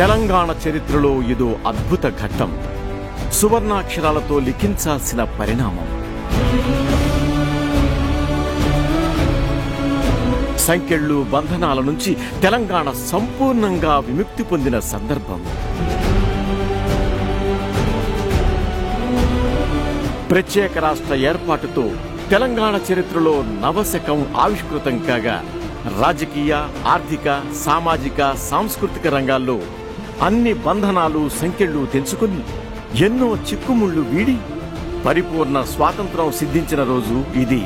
తెలంగాణ చరిత్రలో ఇదో అద్భుత ఘట్టం, సువర్ణాక్షరాలతో లిఖించాల్సిన పరిణామం. సంకెళ్ళు బంధనాల నుంచి తెలంగాణ సంపూర్ణంగా విముక్తి పొందిన సందర్భం. ప్రత్యేక రాష్ట్ర ఏర్పాటుతో తెలంగాణ చరిత్రలో నవశకం ఆవిష్కృతం కాగా రాజకీయ, ఆర్థిక, సామాజిక, సాంస్కృతిక రంగాల్లో అన్ని బంధనాలు, సంకెళ్ళు తెంచుకుని ఎన్నో చిక్కుముళ్లు వీడి పరిపూర్ణ స్వాతంత్రం సిద్ధించిన రోజు ఇది.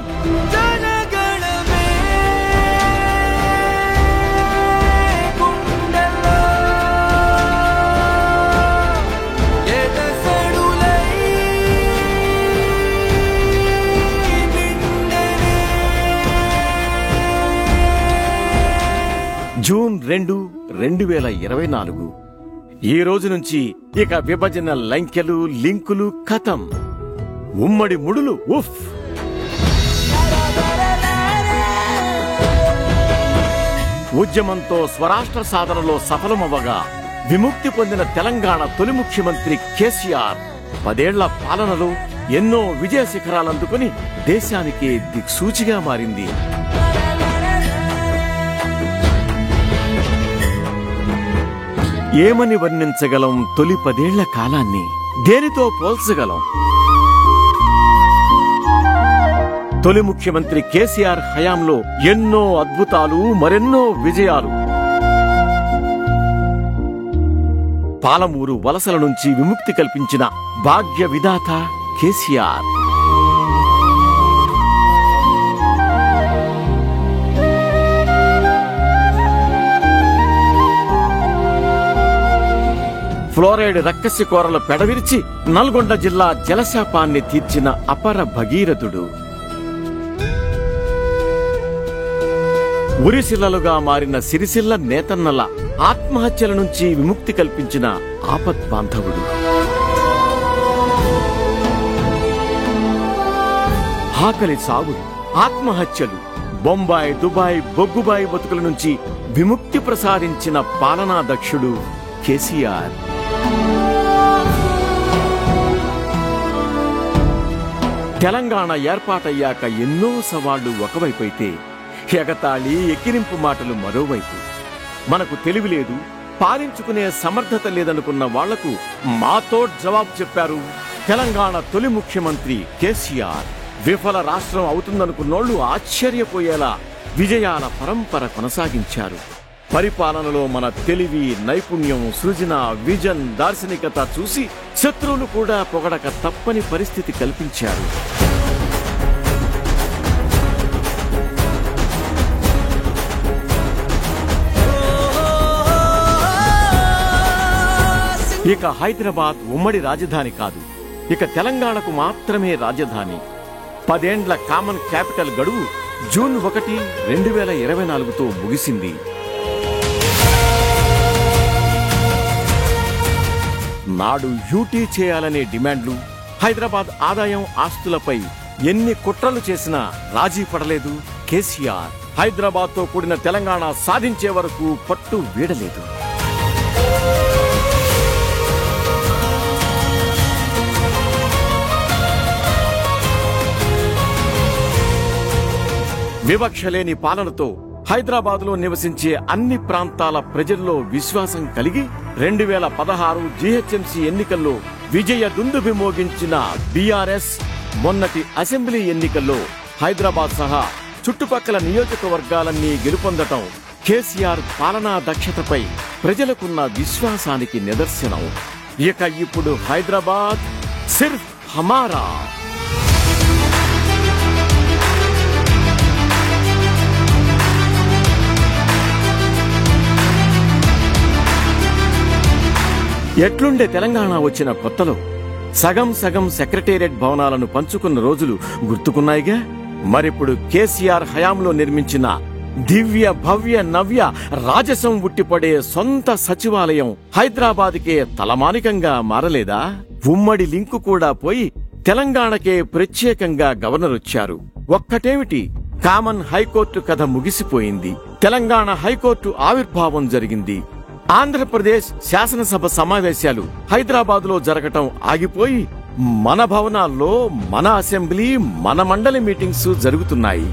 జూన్ 2, 2024. ఈ రోజు నుంచి ఇక విభజన లంకెలు, లింకులు ఖతం. ఉమ్మడి ముడులు ఉఫ్. ఉద్యమంతో స్వరాష్ట్ర సాధనలో సఫలమవ్వగా విముక్తి పొందిన తెలంగాణ తొలి ముఖ్యమంత్రి కేసీఆర్ 10 ఏళ్ల పాలనలో ఎన్నో విజయ శిఖరాలందుకుని దేశానికి దిక్సూచిగా మారింది. ఏమని వర్ణించగలం తొలి 10 ఏళ్ల కాలాన్ని? దేనితో పోల్చగలం? తొలి ముఖ్యమంత్రి కేసీఆర్ హయాంలో ఎన్నో అద్భుతాలు, మరెన్నో విజయాలు. పాలమూరు వలసల నుంచి విముక్తి కల్పించిన భాగ్య విధాత కేసీఆర్. ఫ్లోరైడ్ రక్కసి కోరల పెడవిరిచి నల్గొండ జిల్లా జలశాపాన్ని తీర్చిన అపర భగీరథుడు. ఉరిశిల్లలుగా మారిన సిరిసిల్ల నేతన్నల ఆత్మహత్యల నుంచి విముక్తి కల్పించిన ఆపద్బాంధవుడు. ఆకలి సాగులు, ఆత్మహత్యలు, బొంబాయి, దుబాయ్, బొగ్గుబాయి బతుకుల నుంచి విముక్తి ప్రసాదించిన పాలనా దక్షుడు కేసీఆర్. తెలంగాణ ఏర్పాటయ్యాక ఎన్నో సవాళ్లు ఒకవైపైతే ఎగతాళి, ఎక్కిరింపు మాటలు మరోవైపు. మనకు తెలివి లేదు, పాలించుకునే సమర్థత లేదనుకున్న వాళ్లకు మాతో జవాబు చెప్పారు తెలంగాణ తొలి ముఖ్యమంత్రి కేసీఆర్. విఫల రాష్ట్రం అవుతుందనుకున్నోళ్లు ఆశ్చర్యపోయేలా విజయాల పరంపర కొనసాగించారు. పరిపాలనలో మన తెలివి, నైపుణ్యం, సృజన, విజన్, దార్శనికత చూసి శత్రువులు కూడా పొగడక తప్పని పరిస్థితి కల్పించారు. ఇక హైదరాబాద్ ఉమ్మడి రాజధాని కాదు, ఇక తెలంగాణకు మాత్రమే రాజధాని. 10 ఏండ్ల కామన్ క్యాపిటల్ గడువు జూన్ 1, 2024తో ముగిసింది. నాడు యూటీ చేయాలనే డిమాండ్లు, హైదరాబాద్ ఆదాయం, ఆస్తులపై ఎన్ని కుట్రలు చేసినా రాజీ పడలేదు కేసీఆర్. హైదరాబాద్తో కూడిన తెలంగాణ సాధించే వరకు పట్టు వీడలేదు. వివక్షలేని పాలనతో హైదరాబాద్లో నివసించే అన్ని ప్రాంతాల ప్రజల్లో విశ్వాసం కలిగి 2016 జీహెచ్ఎంసీ ఎన్నికల్లో విజయ దుందుబి మోగించిన బీఆర్ఎస్ మొన్నటి అసెంబ్లీ ఎన్నికల్లో హైదరాబాద్ సహా చుట్టుపక్కల నియోజకవర్గాలన్నీ గెలుపొందటం కేసీఆర్ పాలనా దక్షతపై ప్రజలకున్న విశ్వాసానికి నిదర్శనం. ఇక ఇప్పుడు హైదరాబాద్ సిర్ఫ్ హమారా. ఎట్లుండే తెలంగాణ వచ్చిన కొత్తలో సగం సగం సెక్రటేరియట్ భవనాలను పంచుకున్న రోజులు గుర్తుకున్నాయిగా. మరిప్పుడు కేసీఆర్ హయాంలో నిర్మించిన దివ్య భవ్య నవ్య రాజసం ఉట్టిపడే సొంత సచివాలయం హైదరాబాద్కే తలమానికంగా మారలేదా? ఉమ్మడి లింకు కూడా పోయి తెలంగాణకే ప్రత్యేకంగా గవర్నర్ వచ్చారు. ఒక్కటేమిటి, కామన్ హైకోర్టు కథ ముగిసిపోయింది. తెలంగాణ హైకోర్టు ఆవిర్భావం జరిగింది. ఆంధ్రప్రదేశ్ శాసనసభ సమావేశాలు హైదరాబాద్లో జరగటం ఆగిపోయి మన భవనాల్లో మన అసెంబ్లీ, మన మండలి మీటింగ్స్ జరుగుతున్నాయి.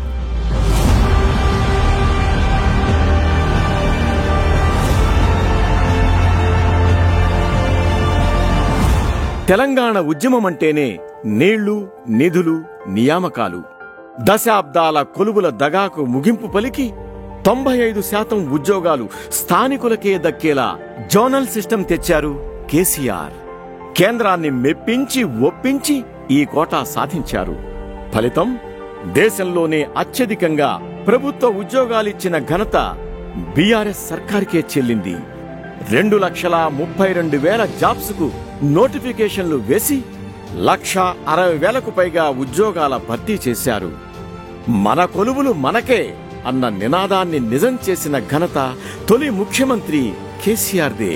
తెలంగాణ ఉద్యమం అంటేనే నీళ్లు, నిధులు, నియామకాలు. దశాబ్దాల కొలువుల దగాకు ముగింపు పలికి 95% ఉద్యోగాలు స్థానికులకే దక్కేలా జోనల్ సిస్టమ్ తెచ్చారు కేసీఆర్. కేంద్రాన్ని మెప్పించి ఒప్పించి ఈ కోటా సాధించారు. ఫలితం దేశంలోనే అత్యధికంగా ప్రభుత్వ ఉద్యోగాలిచ్చిన ఘనత బీఆర్ఎస్ సర్కార్కే చెల్లింది. 2,32,000 జాబ్స్ కు నోటిఫికేషన్లు వేసి 1,60,000కు పైగా ఉద్యోగాల భర్తీ చేశారు. మన కొలువులు మనకే అన్న నినాదాన్ని నిజం చేసిన ఘనత తొలి ముఖ్యమంత్రి కేసీఆర్దే.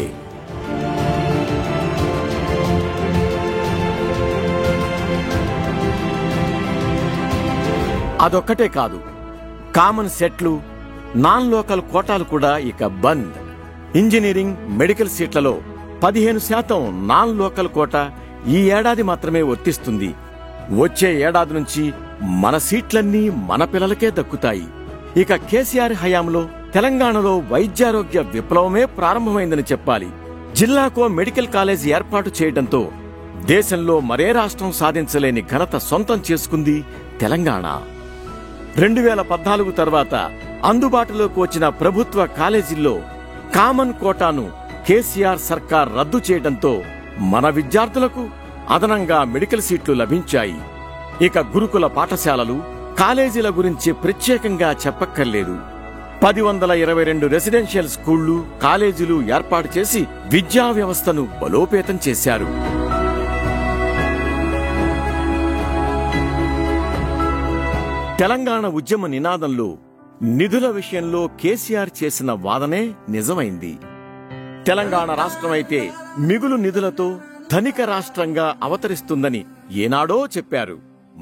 అదొక్కటే కాదు, కామన్ సెట్లు, నాన్ లోకల్ కోటాలు కూడా ఇక బంద్. ఇంజనీరింగ్, మెడికల్ సీట్లలో 15% నాన్ లోకల్ కోటా ఈ ఏడాది మాత్రమే వర్తిస్తుంది. వచ్చే ఏడాది నుంచి మన సీట్లన్నీ మన పిల్లలకే దక్కుతాయి. ఇక కేసీఆర్ హయాంలో తెలంగాణలో వైద్యారోగ్య విప్లవమే ప్రారంభమైందని చెప్పాలి. జిల్లాకో మెడికల్ కాలేజ్ ఏర్పాటు చేయడంతో దేశంలో మరే రాష్ట్రం సాధించలేని ఘనత సొంతం చేసుకుంది తెలంగాణ. 2014 తర్వాత అందుబాటులోకి వచ్చిన ప్రభుత్వ కాలేజీల్లో కామన్ కోటాను కేసీఆర్ సర్కార్ రద్దు చేయడంతో మన విద్యార్థులకు అదనంగా మెడికల్ సీట్లు లభించాయి. ఇక గురుకుల పాఠశాలలు, కాలేజీల గురించి ప్రత్యేకంగా చెప్పక్కర్లేదు. 1,022 రెసిడెన్షియల్ స్కూళ్లు, కాలేజీలు ఏర్పాటు చేసి విద్యా వ్యవస్థను బలోపేతం చేశారు. తెలంగాణ ఉద్యమ నినాదంలో నిధుల విషయంలో కేసీఆర్ చేసిన వాదనే నిజమైంది. తెలంగాణ రాష్ట్రమైతే మిగులు నిధులతో ధనిక రాష్ట్రంగా అవతరిస్తుందని ఏనాడో చెప్పారు.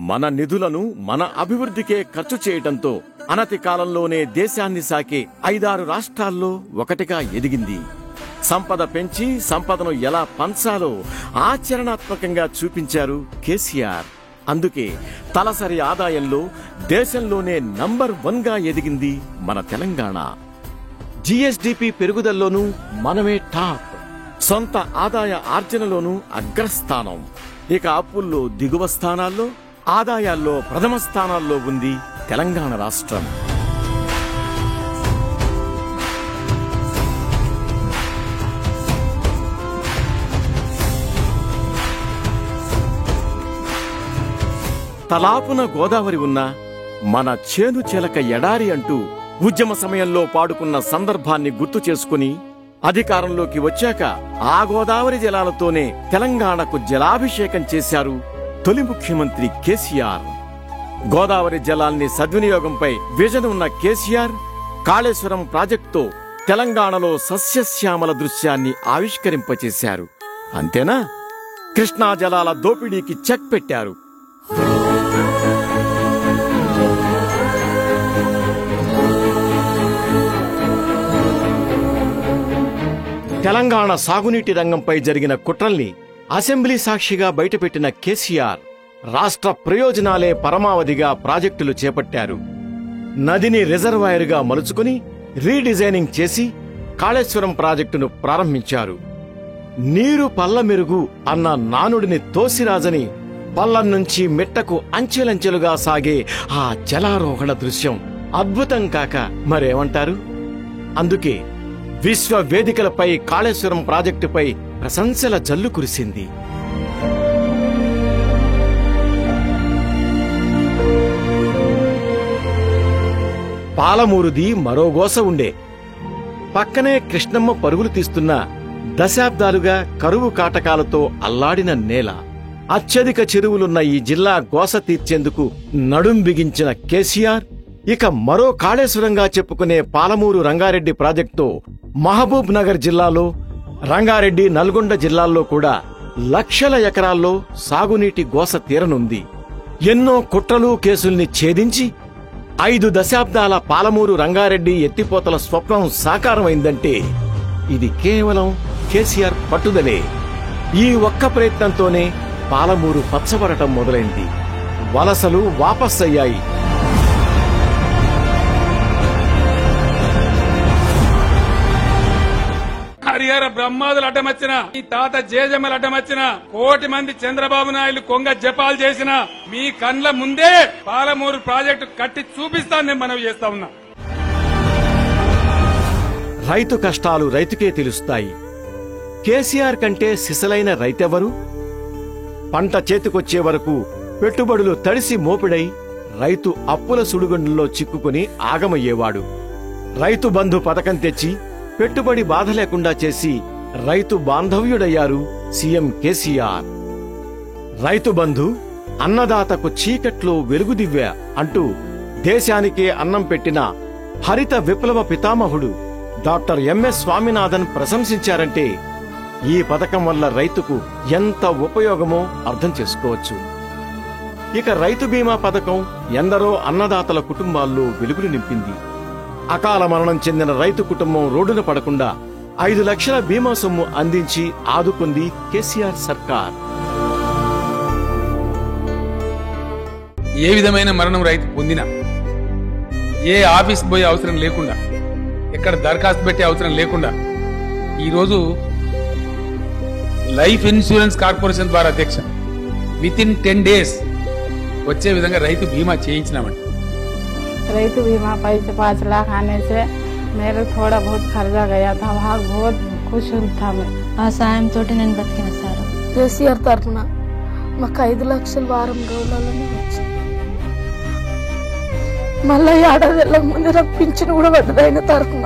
మన నిధులను మన అభివృద్ధికే ఖర్చు చేయడంతో అనతి కాలంలోనే దేశాన్ని సాకే 5-6 రాష్ట్రాల్లో ఒకటిగా ఎదిగింది. సంపద పెంచి సంపదను ఎలా పంచాలో ఆచరణాత్మకంగా చూపించారు కేసీఆర్. అందుకే తలసరి ఆదాయంలో దేశంలోనే నంబర్ 1గా ఎదిగింది మన తెలంగాణ. జీఎస్డీపీ పెరుగుదలలోనూ మనమే టాప్. సొంత ఆదాయ ఆర్జనలోనూ అగ్రస్థానం. ఇక అప్పుల్లో దిగువ స్థానాల్లో, ఆదాయాల్లో ప్రథమ స్థానాల్లో ఉంది తెలంగాణ రాష్ట్రం. తలాపున గోదావరి ఉన్నా మన చేను చెలక ఎడారి అంటూ ఉద్యమ సమయంలో పాడుకున్న సందర్భాన్ని గుర్తు చేసుకుని అధికారంలోకి వచ్చాక ఆ గోదావరి జలాలతోనే తెలంగాణకు జలాభిషేకం చేశారు తొలి ముఖ్యమంత్రి కేసీఆర్. గోదావరి జలాల్ని సద్వినియోగంపై విజన్ ఉన్న కేసీఆర్ కాళేశ్వరం ప్రాజెక్టుతో తెలంగాణలో సస్యశ్యామల దృశ్యాన్ని ఆవిష్కరింపచేశారు. అంతేనా, కృష్ణా జలాల దోపిడీకి చెక్ పెట్టారు. తెలంగాణ సాగునీటి రంగంపై జరిగిన కుట్రల్ని అసెంబ్లీ సాక్షిగా బయటపెట్టిన కేసీఆర్ రాష్ట్ర ప్రయోజనాలే పరమావధిగా ప్రాజెక్టులు చేపట్టారు. నదిని రిజర్వాయర్గా మలుచుకుని రీడిజైనింగ్ చేసి కాళేశ్వరం ప్రాజెక్టును ప్రారంభించారు. నీరు పల్ల మెరుగు అన్న నానుడిని తోసిరాజని పల్లం నుంచి మిట్టకు అంచెలంచెలుగా సాగే ఆ జలారోహణ దృశ్యం అద్భుతం కాక మరేమంటారు? అందుకే విశ్వ వేదికలపై కాళేశ్వరం ప్రాజెక్టుపై ప్రశంసల జల్లు కురిసింది. పాలమూరుది మరో గోస ఉండే. పక్కనే కృష్ణమ్మ పరుగులు తీస్తున్న దశాబ్దాలుగా కరువు కాటకాలతో అల్లాడిన నేల. అత్యధిక చెరువులున్న ఈ జిల్లా గోస తీర్చేందుకు నడుం బిగించిన కేసీఆర్ ఇక మరో కాళేశ్వరంగా చెప్పుకునే పాలమూరు రంగారెడ్డి ప్రాజెక్టుతో మహబూబ్ నగర్ జిల్లాలో, రంగారెడ్డి, నల్గొండ జిల్లాల్లో కూడా లక్షల ఎకరాల్లో సాగునీటి గోస తీరనుంది. ఎన్నో కుట్రలు కేసుల్ని ఛేదించి 5 దశాబ్దాల పాలమూరు రంగారెడ్డి ఎత్తిపోతల స్వప్నం సాకారమైందంటే ఇది కేవలం కేసీఆర్ పట్టుదలే. ఈ ఒక్క ప్రయత్నంతోనే పాలమూరు పచ్చబడటం మొదలైంది. వలసలు వాపస్సయ్యాయి. హరిహర బ్రహ్మాదులు అడ్డమచ్చిన, మీ తాత జేజమ్మలు అడ్డమచ్చిన, కోటి మంది చంద్రబాబు నాయుడు కొంగ జపాలు చేసిన మీ కండ్ల ముందే పాలమూరు ప్రాజెక్టు కట్టి చూపిస్తానని మనవి చేస్తా ఉన్నా. రైతు కష్టాలు రైతుకే తెలుస్తాయి. కేసీఆర్ కంటే సిసలైన రైతెవరు? పంట చేతికొచ్చే వరకు పెట్టుబడులు తడిసి మోపిడై రైతు అప్పుల సుడిగుండంలో చిక్కుకుని ఆగమయ్యేవాడు. రైతు బంధు పథకం తెచ్చి పెట్టుబడి బాధ లేకుండా చేసి రైతు బాంధవ్యుడయ్యారు సీఎం కేసీఆర్. రైతు బంధు అన్నదాతకు చీకట్లో వెలుగుదివ్య అంటూ దేశానికే అన్నం పెట్టిన హరిత విప్లవ పితామహుడు డాక్టర్ ఎంఎస్ స్వామినాథన్ ప్రశంసించారంటే ఈ పథకం వల్ల రైతుకు ఎంత ఉపయోగమో అర్థం చేసుకోవచ్చు. ఇక రైతు బీమా పథకం ఎందరో అన్నదాతల కుటుంబాల్లో వెలుగులు నింపింది. అకాల మరణం చెందిన రైతు కుటుంబం రోడ్డున పడకుండా 5 లక్షల బీమా సొమ్ము అందించి ఆదుకుంది కేసీఆర్ సర్కార్. ఏ విధమైన మరణం రైతు పొందినా, ఏ ఆఫీస్ పోయే అవసరం లేకుండా, ఎక్కడ దరఖాస్తు పెట్టే అవసరం లేకుండా ఈరోజు లైఫ్ ఇన్సూరెన్స్ కార్పొరేషన్ ద్వారా అధ్యక్ష వితిన్ 10 days వచ్చే విధంగా రైతు బీమా చేయించినామండి. రైతు బీమా पैसे 5 लाख आने से मेरे थोड़ा बहुत खर्चा गया था. वहाँ बहुत खुश था मैं. ఆ సాయంతోటి నేను బతికిన సార్. కేసీఆర్ తరఫున మాకు 5 లక్షలు వారం రోజులలోనే వచ్చింది. మళ్ళీ ఏడాది వెళ్ళక ముందు నాకు పింఛను కూడా పడ్డది ఆయన తరఫున.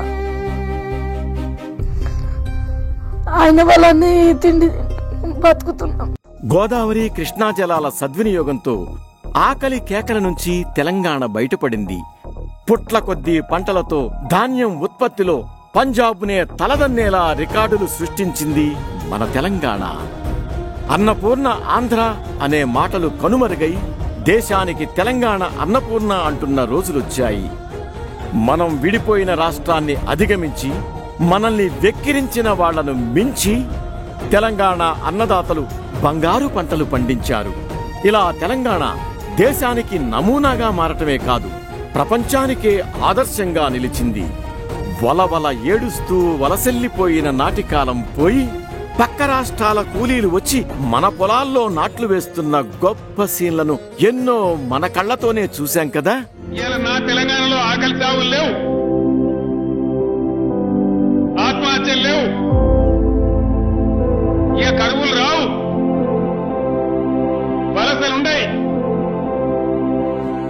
ఆయన వల్లనే తిండి బతుకుతున్నాం. గోదావరి కృష్ణా జలాల సద్వినియోగంతో ఆకలి కేకల నుంచి తెలంగాణ బయటపడింది. పుట్ల కొద్దీ పంటలతో ధాన్యం ఉత్పత్తిలో పంజాబ్నే తలదన్నేలా రికార్డులు సృష్టించింది మన తెలంగాణ. అన్నపూర్ణ ఆంధ్ర అనే మాటలు కనుమరుగై దేశానికి తెలంగాణ అన్నపూర్ణ అంటున్న రోజులొచ్చాయి. మనం విడిపోయిన రాష్ట్రాన్ని అధిగమించి మనల్ని వెక్కిరించిన వాళ్లను మించి తెలంగాణ అన్నదాతలు బంగారు పంటలు పండించారు. ఇలా తెలంగాణ దేశానికి నమూనాగా మారటమే కాదు, ప్రపంచానికే ఆదర్శంగా నిలిచింది. వలవల ఏడుస్తూ వలసెల్లిపోయిన నాటికాలం పోయి పక్క రాష్ట్రాల కూలీలు వచ్చి మన పొలాల్లో నాట్లు వేస్తున్న గొప్ప సీన్లను ఎన్నో మన కళ్లతోనే చూశాం కదా. నా తెలంగాణలో ఆకలి చావులు లేవు, ఆత్మహత్యలు లేవు, ఇక కరువులు రావు, వలసలుండయి.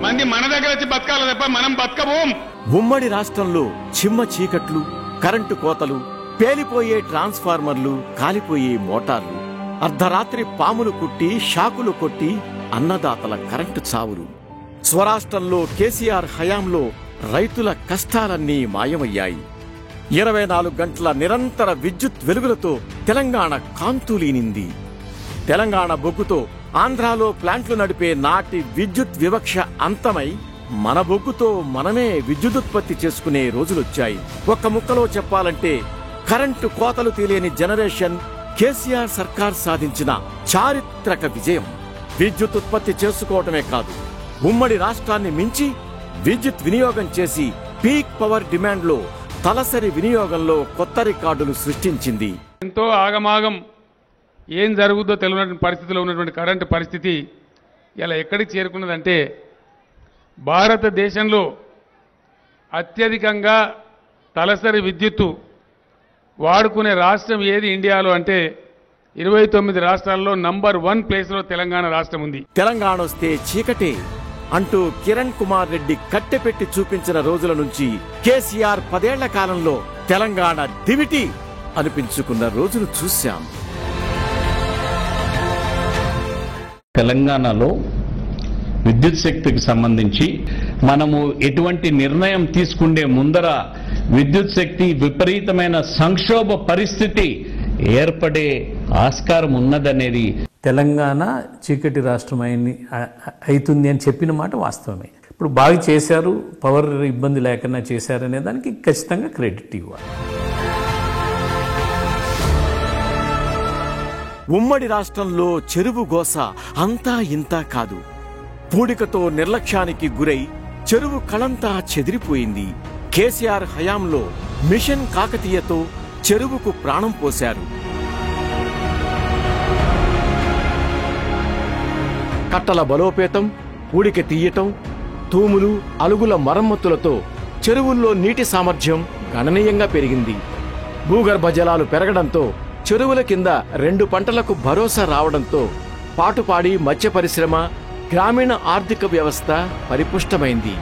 మంది మన దగ్గర వచ్చి బతకాలి తప్ప మనం బతకబోం. ఉమ్మడి రాష్ట్రంలో చిమ్మ చీకట్లు, కరెంటు కోతలు, పేలిపోయే ట్రాన్స్ఫార్మర్లు, కాలిపోయే మోటార్లు, అర్ధరాత్రి పాములు కుట్టి షాకులు కొట్టి అన్నదాతల కరెంటు చావులు. స్వరాష్ట్రంలో కేసీఆర్ హయాంలో రైతుల కష్టాలన్నీ మాయమయ్యాయి. 24 గంటల నిరంతర విద్యుత్ వెలుగులతో తెలంగాణ కాంతులీనింది. తెలంగాణ బొగ్గుతో ఆంధ్రాలో ప్లాంట్లు నడిపే నాటి విద్యుత్ వివక్ష అంతమై మన బొగ్గుతో మనమే విద్యుదుత్పత్తి చేసుకునే రోజులొచ్చాయి. ఒక్క ముక్కలో చెప్పాలంటే కరెంటు కోతలు తెలియని జనరేషన్ కేసీఆర్ సర్కార్ సాధించిన చారిత్రక విజయం. విద్యుత్ ఉత్పత్తి చేసుకోవటమే కాదు, ఉమ్మడి రాష్ట్రాన్ని మించి విద్యుత్ వినియోగం చేసి పీక్ పవర్ డిమాండ్లో తలసరి వినియోగంలో కొత్త రికార్డులు సృష్టించింది. ఎంతో ఆగమాగం ఏం జరుగుద్దో తెలియనటువంటి పరిస్థితిలో ఉన్నటువంటి కరెంటు పరిస్థితి ఇలా ఎక్కడికి చేరుకున్నదంటే భారతదేశంలో అత్యధికంగా తలసరి విద్యుత్తు వాడుకునే రాష్ట్రం ఏది ఇండియాలో అంటే 29 రాష్ట్రాల్లో నంబర్ 1 ప్లేస్లో తెలంగాణ రాష్ట్రం ఉంది. తెలంగాణ వస్తే చీకటే అంటూ కిరణ్ కుమార్ రెడ్డి కట్టెపెట్టి చూపించిన రోజుల నుంచి కేసీఆర్ 10 ఏళ్ల కాలంలో తెలంగాణ దివిటి అనిపించుకున్న రోజులు చూశాం. తెలంగాణలో విద్యుత్ శక్తికి సంబంధించి మనము ఎటువంటి నిర్ణయం తీసుకుండే ముందర విద్యుత్ శక్తి విపరీతమైన సంక్షోభ పరిస్థితి ఏర్పడే ఆస్కారం ఉన్నదనేది తెలంగాణ చీకటి రాష్ట్రం అవుతుంది అని చెప్పిన మాట వాస్తవమే. ఇప్పుడు బాగా చేశారు, పవర్ ఇబ్బంది లేకుండా చేశారనే దానికి ఖచ్చితంగా క్రెడిట్ ఇవ్వాలి. ఉమ్మడి రాష్ట్రంలో చెరువు గోస అంతా ఇంతా కాదు. పూడికతో నిర్లక్ష్యానికి గురై చెరువు కళంతా చెదిరిపోయింది. కేసీఆర్ హయాంలో మిషన్ కాకతీయతో చెరువుకు ప్రాణం పోశారు. కట్టల బలోపేతం, పూడిక తీయటం, తూములు, అలుగుల మరమ్మతులతో చెరువుల్లో నీటి సామర్థ్యం గణనీయంగా పెరిగింది. భూగర్భ జలాలు పెరగడంతో చెరువుల కింద 2 పంటలకు భరోసా రావడంతో పాటుపాడి మత్స్య పరిశ్రమ, గ్రామీణ ఆర్థిక వ్యవస్థ పరిపుష్టమైంది.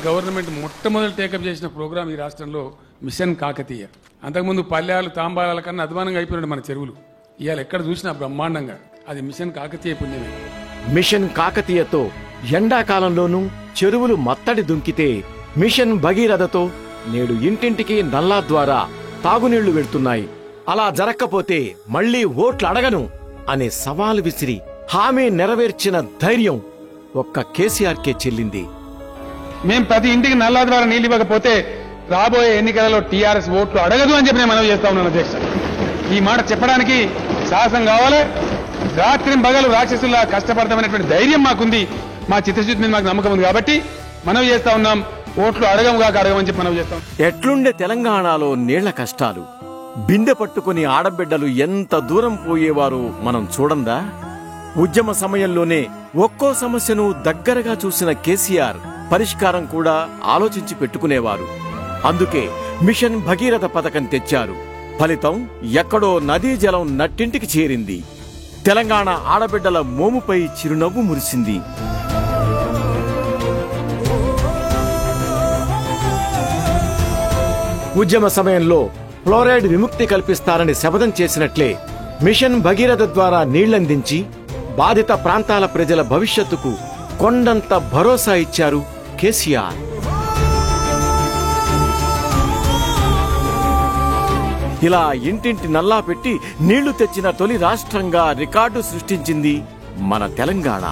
గవర్నమెంట్ మొట్టమొదటి టేకప్ చేసిన ప్రోగ్రాం ఈ రాష్ట్రంలో మిషన్ కాకతీయ. అంతకుముందు పల్లెలు తాంబాల కన్నా అధ్వానంగా అయిపోయినాడు మన చెరువులు. ఇవాళ ఎక్కడ చూసినా బ్రహ్మాండంగా. అది మిషన్ కాకతీయ పుణ్యమే. మిషన్ కాకతీయతో ఎండాకాలంలోనూ చెరువులు మత్తడి దుంకితే, మిషన్ భగీరథతో నేడు ఇంటింటికి నల్లా ద్వారా తాగునీళ్లు వెళ్తున్నాయి. అలా జరక్కపోతే మళ్లీ ఓట్లు అడగను అనే సవాలు విసిరి హామీ నెరవేర్చిన ధైర్యం ఒక్క కేసీఆర్కే చెల్లింది. మేం ప్రతి ఇంటికి నల్లా ద్వారా నీళ్ళు ఇవ్వకపోతే రాబోయే ఎన్నికలలో టీఆర్ఎస్ ఓట్లు అడగదు అని చెప్పి నేను మనవి చేస్తా ఉన్నాను అధ్యక్ష. ఈ మాట చెప్పడానికి సాహసం కావాలి. రాత్రి పగలు రాక్షసుల్లా కష్టపడతామనేటువంటి ధైర్యం మాకుంది. మా చిత్తశుద్ధి మీద మాకు నమ్మకం ఉంది కాబట్టి మనవి చేస్తా ఉన్నాం. ఓట్లు అడగమని చెప్పి మనవి చేస్తాం. ఎట్లుండే తెలంగాణలో నీళ్ల కష్టాలు. బిందె పట్టుకుని ఆడబిడ్డలు ఎంత దూరం పోయేవారు మనం చూడందా? ఉద్యమ సమయంలోనే ఒక్కో సమస్యను దగ్గరగా చూసిన కేసీఆర్ పరిష్కారం కూడా ఆలోచించి పెట్టుకునేవారు. అందుకే మిషన్ భగీరథ పథకం తెచ్చారు. ఫలితం ఎక్కడో నదీ జలం నట్టింటికి చేరింది. తెలంగాణ ఆడబిడ్డల మోముపై చిరునవ్వు మురిసింది. ఉద్యమ సమయంలో ఫ్లోరైడ్ విముక్తి కల్పిస్తారని శపథం చేసినట్లే మిషన్ భగీరథ ద్వారా నీళ్లందించి బాధిత ప్రాంతాల ప్రజల భవిష్యత్తుకు కొండంత భరోసా ఇచ్చారు కేసీఆర్. ఇలా ఇంటింటి నల్లా పెట్టి నీళ్లు తెచ్చిన తొలి రాష్ట్రంగా రికార్డు సృష్టించింది మన తెలంగాణ.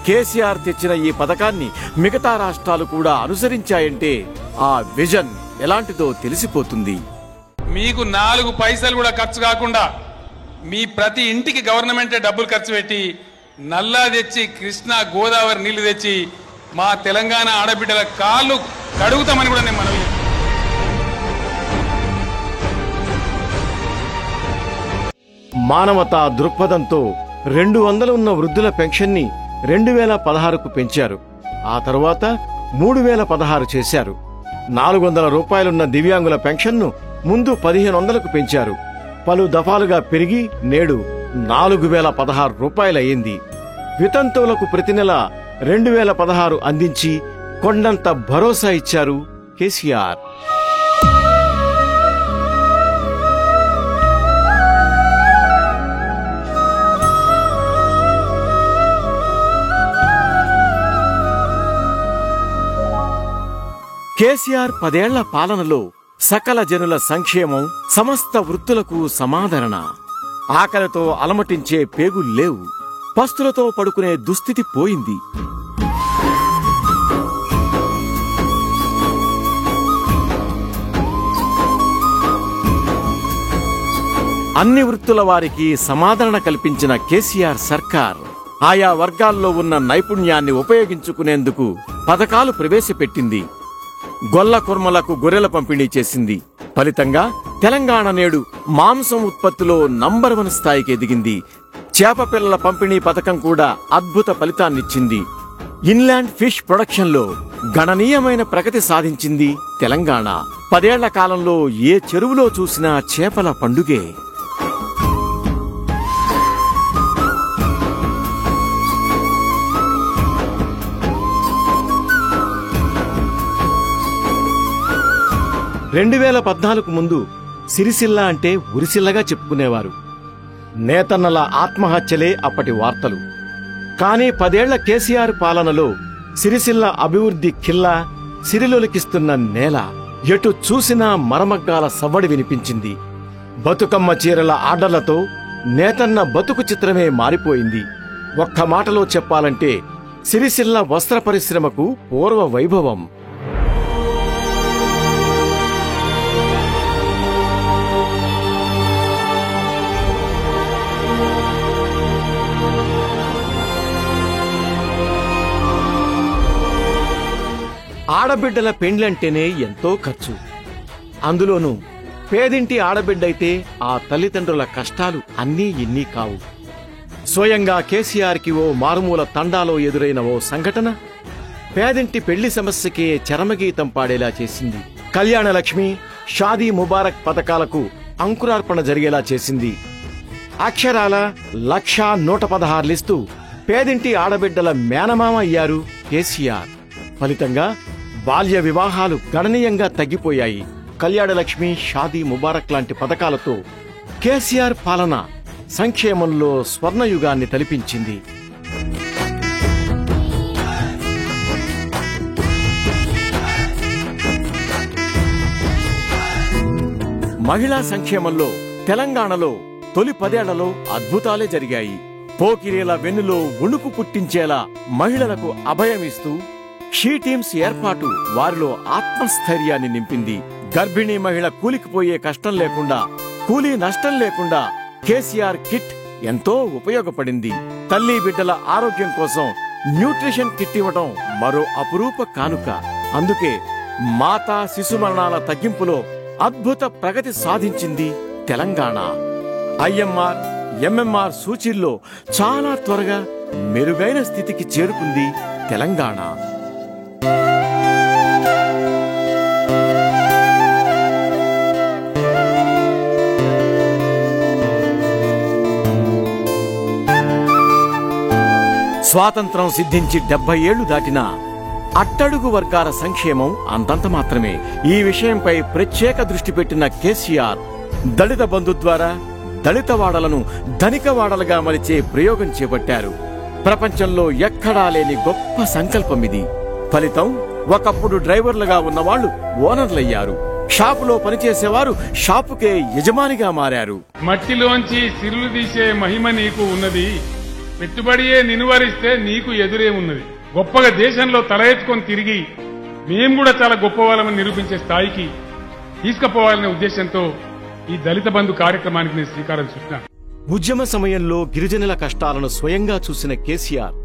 కేసీఆర్ తెచ్చిన ఈ పథకాన్ని మిగతా రాష్ట్రాలు కూడా అనుసరించాయంటే ఆ విజన్ ఎలాంటిదో తెలిసిపోతుంది. మీకు 4 పైసలు కూడా ఖర్చు కాకుండా మీ ప్రతి ఇంటికి గవర్నమెంటే డబ్బులు ఖర్చు పెట్టి నల్లా తెచ్చి కృష్ణా గోదావరి నీళ్లు తెచ్చి మా తెలంగాణ ఆడబిడ్డల కాళ్ళు కడుగుతామని కూడా నేను మనవి. మానవతా దృక్పథంతో 200 ఉన్న వృద్ధుల పెన్షన్ని 2016కు పెంచారు. ఆ తరువాత 3016 చేశారు. 400 రూపాయలున్న దివ్యాంగుల పెన్షన్ను ముందు 1500కు పెంచారు. పలు దఫాలుగా పెరిగి నేడు 4016 రూపాయలయ్యింది. వితంతువులకు ప్రతి నెల 2016 అందించి కొండంత భరోసా ఇచ్చారు కేసీఆర్. కేసీఆర్ 10 ఏళ్ల పాలనలో సకల జనుల సంక్షేమం, సమస్త వృత్తులకు సమాదరణ. ఆకలితో అలమటించే పేగుల్లేవు. పస్తులతో పడుకునే దుస్థితి పోయింది. అన్ని వృత్తుల వారికి సమాదరణ కల్పించిన కేసీఆర్ సర్కార్ ఆయా వర్గాల్లో ఉన్న నైపుణ్యాన్ని ఉపయోగించుకునేందుకు పథకాలు ప్రవేశపెట్టింది. గొల్ల కుర్మలకు గొర్రెల పంపిణీ చేసింది. ఫలితంగా తెలంగాణ నేడు మాంసం ఉత్పత్తిలో నంబర్ 1 స్థాయికి ఎదిగింది. చేప పిల్లల పంపిణీ పథకం కూడా అద్భుత ఫలితాన్నిచ్చింది. ఇన్లాండ్ ఫిష్ ప్రొడక్షన్లో గణనీయమైన ప్రగతి సాధించింది తెలంగాణ. 10 ఏళ్ల కాలంలో ఏ చెరువులో చూసినా చేపల పండుగే. రెండు 2014 ముందు సిరిసిల్ల అంటే ఉరిసిల్లగా చెప్పుకునేవారు. నేతన్నల ఆత్మహత్యలే అప్పటి వార్తలు. కానీ 10 ఏళ్ల కేసీఆర్ పాలనలో సిరిసిల్ల అభివృద్ధి ఖిల్లా, సిరిలొలికిస్తున్న నేల. ఎటు చూసినా మరమగ్గాల సవ్వడి వినిపించింది. బతుకమ్మ చీరల ఆర్డర్లతో నేతన్న బతుకు చిత్రమే మారిపోయింది. ఒక్క మాటలో చెప్పాలంటే సిరిసిల్ల వస్త్ర పరిశ్రమకు పూర్వ వైభవం. ఆడబిడ్డల పెండ్లంటేనే ఎంతో ఖర్చు. అందులోనూ పేదింటి ఆడబిడ్డైతే ఆ తల్లిదండ్రుల కష్టాలు అన్నీ ఇన్నీ కావు. స్వయంగా కేసీఆర్కి ఓ మారుమూల తండాలో ఎదురైన ఓ సంఘటన పేదింటి పెళ్లి సమస్యకే చరమగీతం పాడేలా చేసింది. కళ్యాణలక్ష్మి, షాదీ ముబారక్ పథకాలకు అంకురార్పణ జరిగేలా చేసింది. అక్షరాల 1,116 లిస్తూ పేదింటి ఆడబిడ్డల మేనమామ అయ్యారు కేసీఆర్. ఫలితంగా బాల్య వివాహాలు గణనీయంగా తగ్గిపోయాయి. కళ్యాణలక్ష్మి, షాదీ ముబారక్ లాంటి పథకాలతో కేసీఆర్ పాలన సంక్షేమంలో స్వర్ణయుగాన్ని తలిపించింది. మహిళా సంక్షేమంలో తెలంగాణలో తొలి 10 ఏళ్లలో అద్భుతాలే జరిగాయి. పోకిరీల వెన్నులో వణుకు పుట్టించేలా మహిళలకు అభయమిస్తూ షీ టీమ్స్ ఏర్పాటు వారిలో ఆత్మస్థైర్యాన్ని నింపింది. గర్భిణీ మహిళ కూలికిపోయే కష్టం లేకుండా, కూలీ నష్టం లేకుండా కేసీఆర్ కిట్ ఎంతో ఉపయోగపడింది. తల్లి బిడ్డల ఆరోగ్యం కోసం న్యూట్రిషన్ కిట్ ఇవ్వడం మరో అపురూప కానుక. అందుకే మాతా శిశు మరణాల తగ్గింపులో అద్భుత ప్రగతి సాధించింది తెలంగాణ. ఐఎంఆర్, ఎంఎంఆర్ సూచీల్లో చాలా త్వరగా మెరుగైన స్థితికి చేరుకుంది తెలంగాణ. స్వాతంత్రం సిద్ధించి 70 ఏళ్లు దాటినా అట్టడుగు వర్గాల సంక్షేమం అంతంత మాత్రమే. ఈ విషయంపై ప్రత్యేక దృష్టి పెట్టిన కేసీఆర్ దళిత బంధు ద్వారా దళిత వాడలను ధనిక వాడలుగా మలిచే ప్రయోగం చేపట్టారు. ప్రపంచంలో ఎక్కడా లేని గొప్ప సంకల్పం ఇది. ఫలితం ఒకప్పుడు డ్రైవర్లుగా ఉన్నవాళ్లు ఓనర్లయ్యారు. షాపులో పనిచేసేవారు షాపుకే యజమానిగా మారారు. మట్టిలోంచి సిరులు తీసే మహిమ నీకు ఉన్నది, పెట్టుబడియే నినువరిస్తే నీకు ఎదురేమున్నది. గొప్పగా దేశంలో తల ఎత్తుకొని తిరిగి మేం కూడా చాలా గొప్ప వాళ్ళమని నిరూపించే స్థాయికి తీసుకుపోవాలనే ఉద్దేశంతో ఈ దళిత బంధు కార్యక్రమానికి నేను శ్రీకారం చుట్టాను. ఉద్యమ సమయంలో గిరిజనుల కష్టాలను స్వయంగా చూసిన కేసీఆర్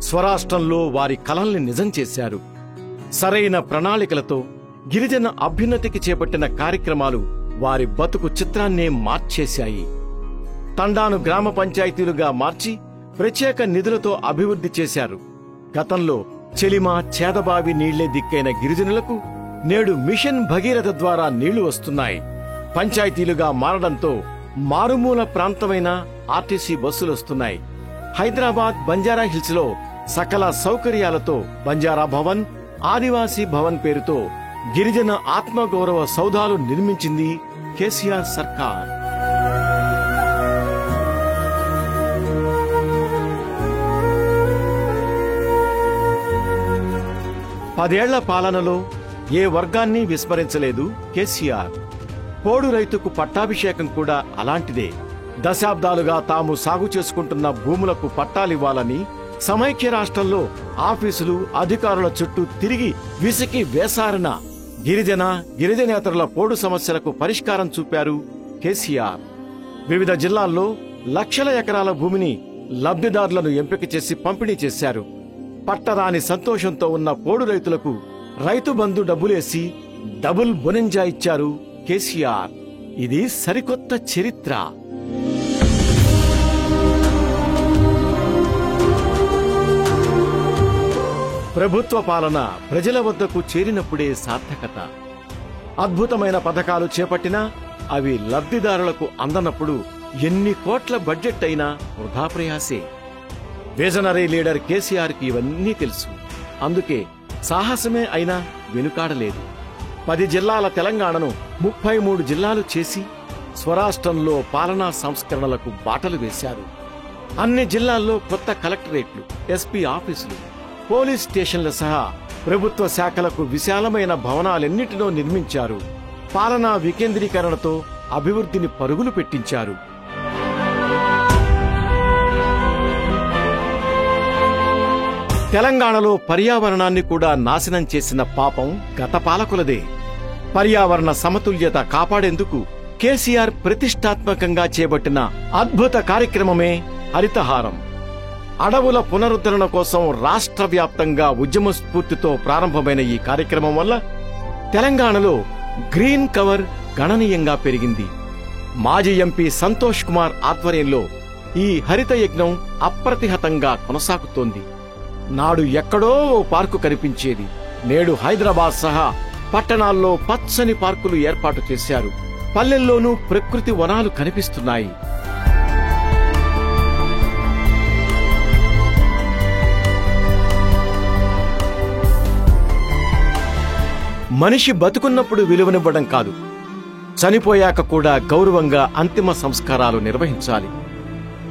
స్వరాష్ట్రంలో వారి కలల్ని నిజం చేశారు. సరైన ప్రణాళికలతో గిరిజన అభ్యున్నతికి చేపట్టిన కార్యక్రమాలు వారి బతుకు చిత్రాన్నే మార్చేశాయి. తండాను గ్రామ పంచాయతీలుగా మార్చి ప్రత్యేక నిధులతో అభివృద్ధి చేశారు. గతంలో చెలిమ, చేదబావి నీళ్లే దిక్కైన గిరిజనులకు నేడు మిషన్ భగీరథ ద్వారా నీళ్లు వస్తున్నాయి. పంచాయతీలుగా మారడంతో మారుమూల ప్రాంతమైన ఆర్టీసీ బస్సులొస్తున్నాయి. హైదరాబాద్ బంజారా హిల్స్ లో సకల సౌకర్యాలతో బంజారా భవన్, ఆదివాసీ భవన్ పేరుతో గిరిజన ఆత్మగౌరవ సౌధాలు నిర్మించింది కేసీఆర్ సర్కార్. పదేళ్ల పాలనలో ఏ వర్గాన్ని విస్మరించలేదు కేసీఆర్. పోడు రైతుకు పట్టాభిషేకం కూడా అలాంటిదే. దశాబ్దాలుగా తాము సాగు చేసుకుంటున్న భూములకు పట్టాలివ్వాలని సమైక్య రాష్ట్రంలో ఆఫీసులు, అధికారుల చుట్టూ తిరిగి విసికి వేసారిన గిరిజనేతరుల పోడు సమస్యలకు పరిష్కారం చూపారు కేసీఆర్. వివిధ జిల్లాల్లో లక్షల ఎకరాల భూమిని లబ్ధిదారులను ఎంపిక చేసి పంపిణీ చేశారు. పట్టరాని సంతోషంతో ఉన్న పోడు రైతులకు రైతు బంధు డబ్బులేసి డబుల్ బొనెంజా ఇచ్చారు కేసీఆర్. ఇది సరికొత్త చరిత్ర. ప్రభుత్వ పాలన ప్రజల వద్దకు చేరినప్పుడే సార్థకత. అద్భుతమైన పథకాలు చేపట్టినా అవి లబ్ధిదారులకు అందనప్పుడు ఎన్ని కోట్ల బడ్జెట్ అయినా వృధా ప్రయాసే. విజనరీ లీడర్ కేసీఆర్కి ఇవన్నీ తెలుసు. అందుకే సాహసమే అయినా వెనుకాడలేదు. 10 జిల్లాల తెలంగాణను 33 జిల్లాలు చేసి స్వరాష్ట్రంలో పాలనా సంస్కరణలకు బాటలు వేశారు. అన్ని జిల్లాల్లో కొత్త కలెక్టరేట్లు, ఎస్పీ ఆఫీసులు, పోలీస్ స్టేషన్ల సహా ప్రభుత్వ శాఖలకు విశాలమైన భవనాలెన్నిటినో నిర్మించారు. పాలనా వికేంద్రీకరణతో అభివృద్ధిని పరుగులు పెట్టించారు. తెలంగాణలో పర్యావరణాన్ని కూడా నాశనం చేసిన పాపం గత పాలకులదే. పర్యావరణ సమతుల్యత కాపాడేందుకు కేసీఆర్ ప్రతిష్టాత్మకంగా చేపట్టిన అద్భుత కార్యక్రమమే హరితహారం. అడవుల పునరుద్ధరణ కోసం రాష్ట్ర వ్యాప్తంగా ఉద్యమ స్ఫూర్తితో ప్రారంభమైన ఈ కార్యక్రమం వల్ల తెలంగాణలో గ్రీన్ కవర్ గణనీయంగా పెరిగింది. మాజీ ఎంపీ సంతోష్ కుమార్ ఆధ్వర్యంలో ఈ హరిత యజ్ఞం అప్రతిహతంగా కొనసాగుతోంది. నాడు ఎక్కడో ఓ పార్కు కనిపించేది. నేడు హైదరాబాద్ సహా పట్టణాల్లో పచ్చని పార్కులు ఏర్పాటు చేశారు. పల్లెల్లోనూ ప్రకృతి వనాలు కనిపిస్తున్నాయి. మనిషి బతుకున్నప్పుడు విలువనివ్వడం కాదు, చనిపోయాక కూడా గౌరవంగా అంతిమ సంస్కారాలు నిర్వహించాలి.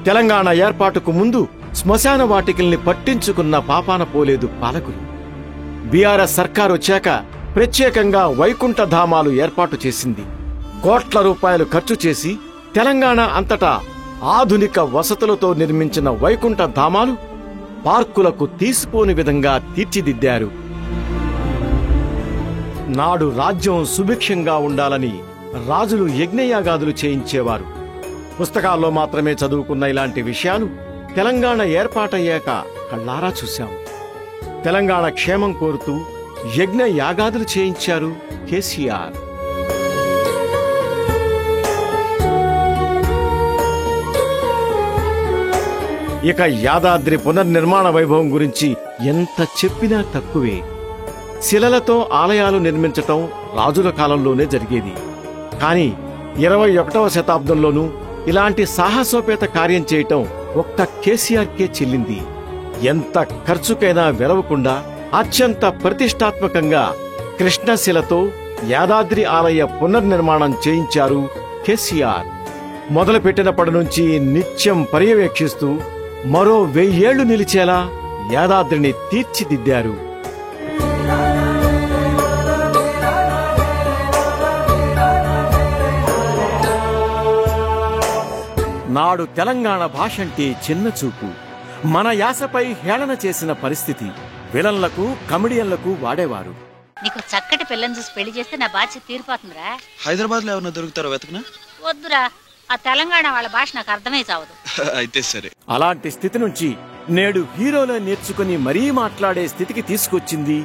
తెలంగాణ ఏర్పాటుకు ముందు శ్మశాన వాటికల్ని పట్టించుకున్న పాపాన పోలేదు పాలకులు. బీఆర్ఎస్ సర్కారు వచ్చాక ప్రత్యేకంగా వైకుంఠ ధామాలు ఏర్పాటు చేసింది. కోట్ల రూపాయలు ఖర్చు చేసి తెలంగాణ అంతటా ఆధునిక వసతులతో నిర్మించిన వైకుంఠ ధామాలు పార్కులకు తీసిపోని విధంగా తీర్చిదిద్దారు. నాడు రాజ్యం సుభిక్షంగా ఉండాలని రాజులు యజ్ఞయాగాదులు చేయించేవారు. పుస్తకాల్లో మాత్రమే చదువుకున్న ఇలాంటి విషయాలు తెలంగాణ ఏర్పాటయ్యాక కళ్ళారా చూశాం. తెలంగాణ క్షేమం కోరుతూ యజ్ఞ యాగాదులు చేయించారు కేసీఆర్. ఇక యాదాద్రి పునర్నిర్మాణ వైభవం గురించి ఎంత చెప్పినా తక్కువే. శిలలతో ఆలయాలు నిర్మించటం రాజుల కాలంలోనే జరిగేది. కానీ 21వ శతాబ్దంలోనూ ఇలాంటి సాహసోపేత కార్యం చేయటం ఒక్క కేసీఆర్కే చెల్లింది. ఎంత ఖర్చుకైనా వెరవకుండా అత్యంత ప్రతిష్టాత్మకంగా కృష్ణశిలతో యాదాద్రి ఆలయ పునర్నిర్మాణం చేయించారు కేసీఆర్. మొదలుపెట్టినప్పటి నుంచి నిత్యం పర్యవేక్షిస్తూ మరో 1000 ఏళ్లు నిలిచేలా యాదాద్రిని తీర్చిదిద్దారు. నాడు తెలంగాణ భాషంటే చిన్న చూపు, మన యాసపై హేళన చేసిన పరిస్థితి. విలన్లకు కమెడియన్లకు వాడేవారు. నీకు చక్కటి పిల్లని చూసి పెళ్లి చేస్తే నా బాధ్యత తీరిపోతుందిరా. హైదరాబాద్ లో ఎవరన్నా దొరుకుతారో వెతకనా? వద్దురా, ఆ తెలంగాణ వాళ్ళ భాష నాకు అర్థమై చావదు. అయితే సరే. అలాంటి స్థితి నుంచి నేడు హీరోలో నేర్చుకుని మరీ మాట్లాడే స్థితికి తీసుకొచ్చింది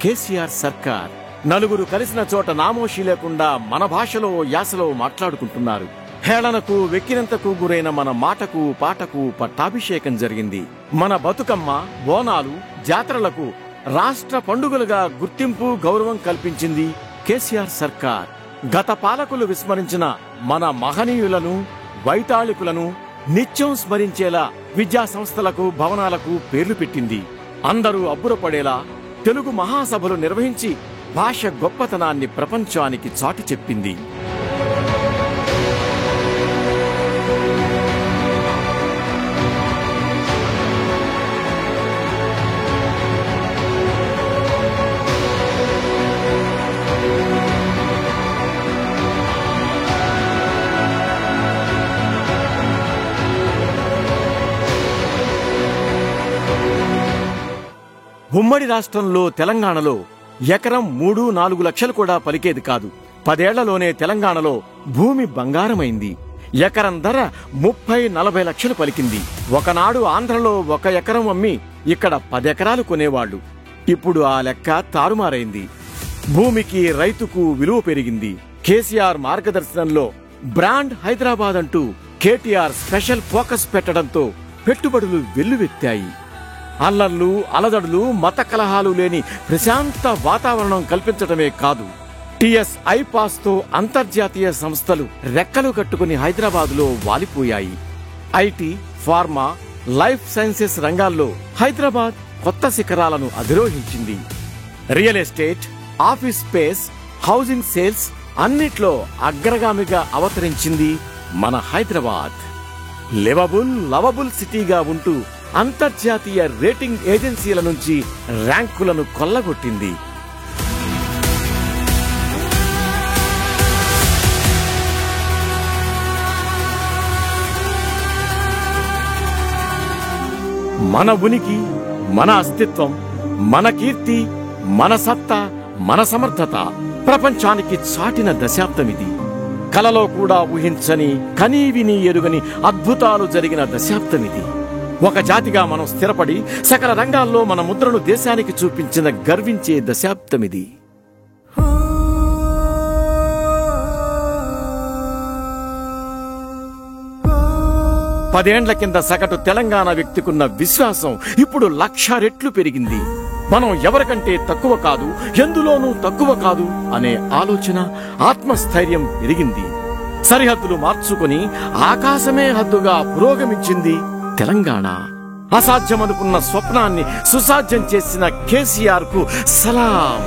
కేసీఆర్ సర్కార్. నలుగురు కలిసిన చోట నామోషి లేకుండా మన భాషలో యాసలో మాట్లాడుకుంటున్నారు. హేళనకు వెక్కినంతకు గురైన మన మాటకు పాటకు పట్టాభిషేకం జరిగింది. మన బతుకమ్మ, బోనాలు, జాతరలకు రాష్ట్ర పండుగలుగా గుర్తింపు, గౌరవం కల్పించింది కేసీఆర్ సర్కార్. గత పాలకులు విస్మరించిన మన మహనీయులను, వైతాళికులను నిత్యం స్మరించేలా విద్యా సంస్థలకు, భవనాలకు పేర్లు పెట్టింది. అందరూ అబ్బురపడేలా తెలుగు మహాసభలు నిర్వహించి భాష గొప్పతనాన్ని ప్రపంచానికి చాటి చెప్పింది. ఉమ్మడి రాష్ట్రంలో తెలంగాణలో ఎకరం 3-4 లక్షలు కూడా పలికేది కాదు. 10 ఏళ్లలోనే తెలంగాణలో భూమి బంగారమైంది. ఎకరం ధర 30-40 లక్షలు పలికింది. ఒకనాడు ఆంధ్రలో 1 ఎకరం అమ్మి ఇక్కడ 10 ఎకరాలు కొనేవాళ్లు. ఇప్పుడు ఆ లెక్క తారుమారైంది. భూమికి, రైతుకు విలువ పెరిగింది. కేసీఆర్ మార్గదర్శనంలో బ్రాండ్ హైదరాబాద్ అంటూ కేటీఆర్ స్పెషల్ ఫోకస్ పెట్టడంతో పెట్టుబడులు వెల్లువెత్తాయి. అల్లర్లు, అలదడులు, మత కలహాలు లేని ప్రశాంత వాతావరణం కల్పించడమే కాదు, టిఎస్ ఐపాస్ తో అంతర్జాతీయ సంస్థలు రెక్కలు కట్టుకుని హైదరాబాదులో వాలిపోయాయి. ఐటీ, ఫార్మా, లైఫ్ సైన్సెస్ రంగాల్లో హైదరాబాద్ కొత్త శిఖరాలను అధిరోహించింది. Real estate, office space, housing sales అన్నిట్లో అగ్రగామిగా అవతరించింది మన హైదరాబాద్. లివబుల్, లవబుల్ సిటీగా ఉంటూ అంతర్జాతీయ రేటింగ్ ఏజెన్సీల నుంచి ర్యాంకులను కొల్లగొట్టింది. మన ఉనికి, మన అస్తిత్వం, మన కీర్తి, మన సత్తా, మన సమర్థత ప్రపంచానికి చాటిన దశాబ్దమిది. కలలో కూడా ఊహించని, కనీవిని ఎరుగని అద్భుతాలు జరిగిన దశాబ్దమిది. ఒక జాతిగా మనం స్థిరపడి సకల రంగాల్లో మన ముద్రను దేశానికి చూపించిన గర్వించే దశాబ్దమిది. పదేండ్ల కింద సగటు తెలంగాణ వ్యక్తికున్న విశ్వాసం ఇప్పుడు 1,00,000 రెట్లు పెరిగింది. మనం ఎవరికంటే తక్కువ కాదు, ఎందులోనూ తక్కువ కాదు అనే ఆలోచన, ఆత్మస్థైర్యం పెరిగింది. సరిహద్దులు మార్చుకుని ఆకాశమే హద్దుగా పురోగమించింది తెలంగాణ. అసాధ్యమనుకున్న స్వప్నాన్ని సుసాధ్యం చేసిన కేసీఆర్ కు సలాం.